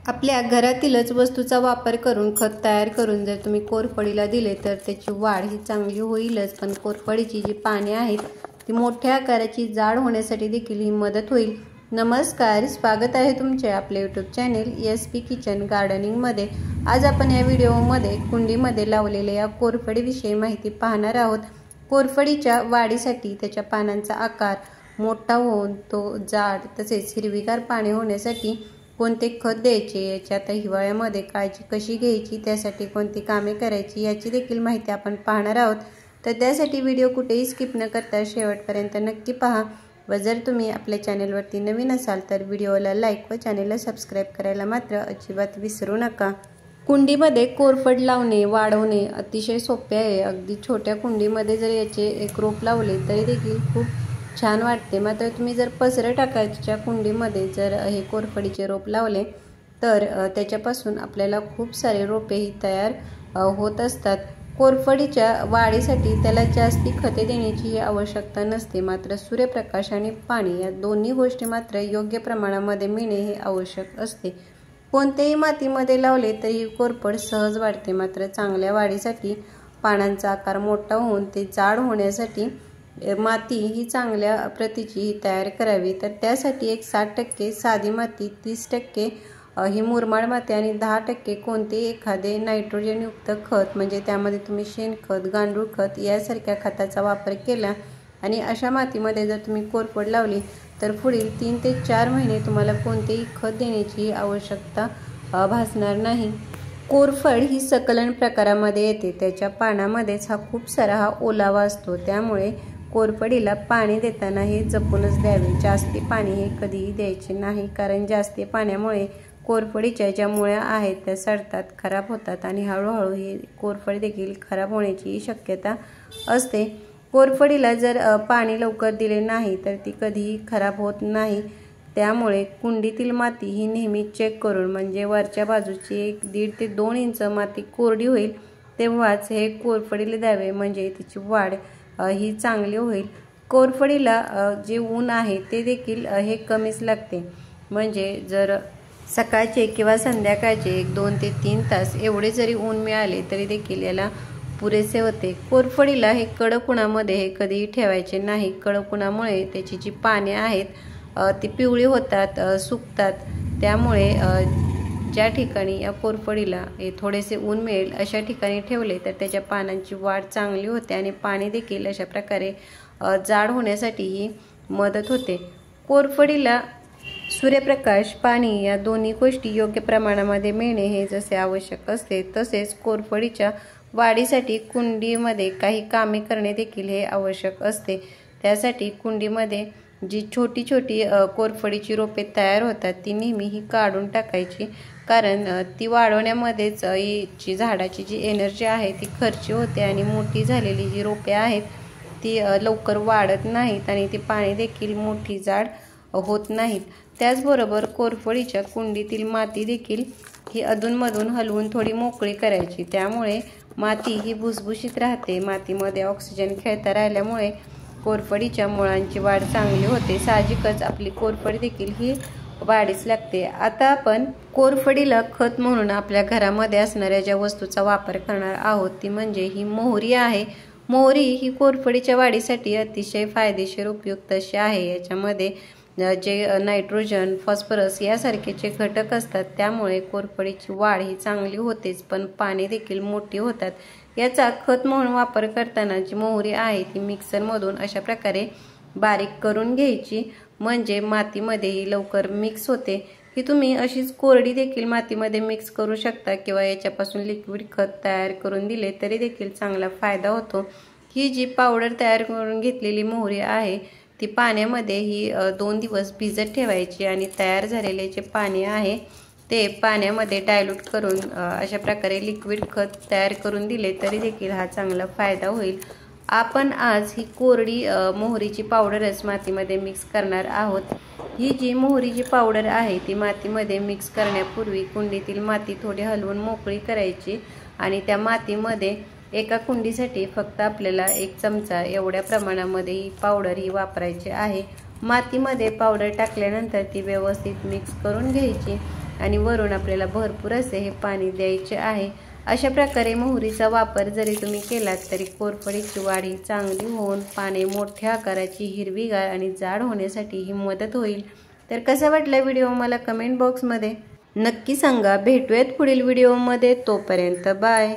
आपल्या घरातीलच वस्तूचा वापर करून खत तयार करून जर तुम्ही कोरफडीला दिले तर त्याची वाढ ही चांगली होईलच, पण कोरफडीची जी पाने आहेत ती मोठ्या आकाराची जाड होण्यासाठी देखील ही मदत होईल। नमस्कार, स्वागत आहे तुमचे आपले यूट्यूब चॅनेल SP किचन गार्डनिंगमध्ये। आज आपण या व्हिडिओमध्ये कुंडीमध्ये लावलेल्या या कोरफडीविषयी माहिती पाहणार आहोत। कोरफडीच्या वाढीसाठी त्याच्या पानांचा आकार मोठा होऊन तो जाड तसेच हिरवीगार पाने होण्यासाठी कोणते खत द्यायचे, याची आता हिवाळ्यामध्ये काळजी कशी घ्यायची, त्यासाठी कोणती कामे करायची याची देखील माहिती आपण पाहणार आहोत। तर त्यासाठी व्हिडिओ कुठेही स्किप न करता शेवटपर्यंत नक्की पहा व जर तुम्ही आपल्या चॅनेलवरती नवीन असाल तर व्हिडिओला लाईक व चॅनेलला सबस्क्राईब करायला मात्र अजिबात विसरू नका। कुंडीमध्ये कोरफड लावणे वाढवणे अतिशय सोपे आहे। अगदी छोट्या कुंडीमध्ये जर याचे एक रोप लावले तरी देखील खूप छान वाटते। मात्र तुम्ही जर पसरं टाकायच्या कुंडीमध्ये जर हे कोरफडीचे रोप लावले तर त्याच्यापासून आपल्याला खूप सारे रोपेही तयार होत असतात। कोरफडीच्या वाढीसाठी त्याला जास्ती खते देण्याची आवश्यकता नसते, मात्र सूर्यप्रकाश आणि पाणी या दोन्ही गोष्टी मात्र योग्य प्रमाणामध्ये मिळणे हे आवश्यक असते। कोणत्याही मातीमध्ये लावले तरी कोरफड सहज वाढते, मात्र चांगल्या वाढीसाठी पानांचा आकार मोठा होऊन ते जाड होण्यासाठी माती ही चांगल्या प्रतीची तयार करावी। तर त्यासाठी एक 60% साधी माती, 30% ही मुरमाड माती आणि 10% कोणतेही एखादे नायट्रोजनयुक्त खत म्हणजे त्यामध्ये तुम्ही शेणखत, गांडूळ खत यासारख्या खताचा वापर केला आणि अशा मातीमध्ये जर तुम्ही कोरफड लावली तर पुढील 3 ते 4 महिने तुम्हाला कोणतेही खत देण्याची आवश्यकता भासणार नाही। कोरफड ही सकलन प्रकारामध्ये येते। त्याच्या पानामध्येच खूप सारा ओलावा असतो, त्यामुळे कोरफडीला पाणी देताना हे जपूनच द्यावे। जास्ती पाणी हे कधीही द्यायचे नाही, कारण जास्ती पाण्यामुळे कोरफडीच्या ज्या मुळ्या आहेत त्या सडतात, खराब होतात आणि हळूहळू ही कोरफड देखील खराब होण्याची शक्यता असते। कोरफडीला जर पाणी लवकर दिले नाही तर ती कधीही खराब होत नाही, त्यामुळे कुंडीतील माती ही नेहमी चेक करून म्हणजे वरच्या बाजूची 1.5 ते 2 इंच माती कोरडी होईल तेव्हाच हे कोरफडीला द्यावे, म्हणजे तिची वाढ ही चांगली होईल। कोरफडीला जे ऊन आहे ते देखील हे कमीच लागते, म्हणजे जर सकाळचे किंवा संध्याकाळचे 2 ते 3 तास एवढे जरी ऊन मिळाले तरी देखील याला पुरेसे होते। कोरफडीला हे कडक उन्हामध्ये हे कधीही ठेवायचे नाही। कडक उन्हामुळे त्याची जी पाने आहेत ती पिवळी होतात, सुकतात, त्यामुळे ज्या ठिकाणी या कोरफडीला हे थोडेसे ऊन मिळेल अशा ठिकाणी ठेवले तर त्याच्या पानांची वाढ चांगली होते आणि पाणी देखील अशा प्रकारे जाड होण्यासाठीही मदत होते। कोरफडीला सूर्यप्रकाश, पाणी या दोन्ही गोष्टी योग्य प्रमाणामध्ये मिळणे हे जसे आवश्यक असते तसेच कोरफडीच्या वाढीसाठी कुंडीमध्ये काही कामे करणे देखील हे आवश्यक असते। त्यासाठी कुंडीमध्ये जी छोटी छोटी कोरफडीची रोपे तयार होतात ती नेहमी ही काढून टाकायची, कारण ती वाढवण्यामध्येच जी झाडाची जी एनर्जी आहे ती खर्च होते आणि मोठी झालेली जी रोपे आहेत ती लवकर वाढत नाहीत आणि ती पाने देखील मोठी जाड होत नाहीत। त्याचबरोबर कोरफडीच्या कुंडीतील माती देखील ही अधूनमधून हलवून थोडी मोकळी करायची, त्यामुळे माती ही भुसभुशीत राहते। मातीमध्ये ऑक्सिजन खेळता राहिल्यामुळे कोरफडीच्या मुळांची वाढ चांगली होते। साहजिकच आपली कोरफड देखील ही वाढीस लागते। आता आपण कोरफडीला खत म्हणून आपल्या घरामध्ये असणाऱ्या ज्या वस्तूचा वापर करणार आहोत ती म्हणजे ही मोहरी आहे। मोहरी ही कोरफडीच्या वाढीसाठी अतिशय फायदेशीर उपयुक्त अशी आहे। याच्यामध्ये जे नायट्रोजन, फॉस्फरस यासारखेचे घटक असतात, त्यामुळे कोरफडीची वाढ ही चांगली होतेच, पण पाने देखील मोठी होतात। याचा खत म्हणून वापर करताना जी मोहरी आहे ती मिक्सरमधून अशा प्रकारे बारीक करून घ्यायची, म्हणजे मातीमध्ये ही लवकर मिक्स होते। ही तुम्ही अशीच कोरडी देखील मातीमध्ये मिक्स करू शकता किंवा याच्यापासून लिक्विड खत तयार करून दिले तरी देखील चांगला फायदा होतो। ही जी पावडर तयार करून घेतलेली मोहरी आहे ती पाण्यामध्ये ही 2 दिवस भिजत ठेवायची आणि तयार झालेले जे पाणी आहे ते पाण्यामध्ये डायल्यूट करून अशा प्रकारे लिक्विड खत तयार करून दिले तरी देखील हा चांगला फायदा होईल। आपण आज ही कोरडी मोहरीची पावडरच मातीमध्ये मिक्स करणार आहोत। ही जी मोहरीची पावडर आहे ती मातीमध्ये मिक्स करण्यापूर्वी कुंडीतील माती थोडी हलवून मोकळी करायची आणि त्या मातीमध्ये एका कुंडीसाठी फक्त आपल्याला 1 चमचा एवढ्या प्रमाणामध्ये ही पावडर ही वापरायची आहे। मातीमध्ये पावडर टाकल्यानंतर ती व्यवस्थित मिक्स करून घ्यायची आणि वरून आपल्याला भरपूर असे हे पाणी द्यायचे आहे। अशा प्रकारे मोहरीचा वापर जरी तुम्ही केलात तरी कोरफडीची वाढ ही चांगली होऊन पाने मोठ्या आकाराची हिरवीगार आणि जाड होण्यासाठी ही मदत होईल। तर कसा वाटला व्हिडिओ मला कमेंट बॉक्समध्ये नक्की सांगा। भेटूयात पुढील व्हिडिओमध्ये, तोपर्यंत बाय।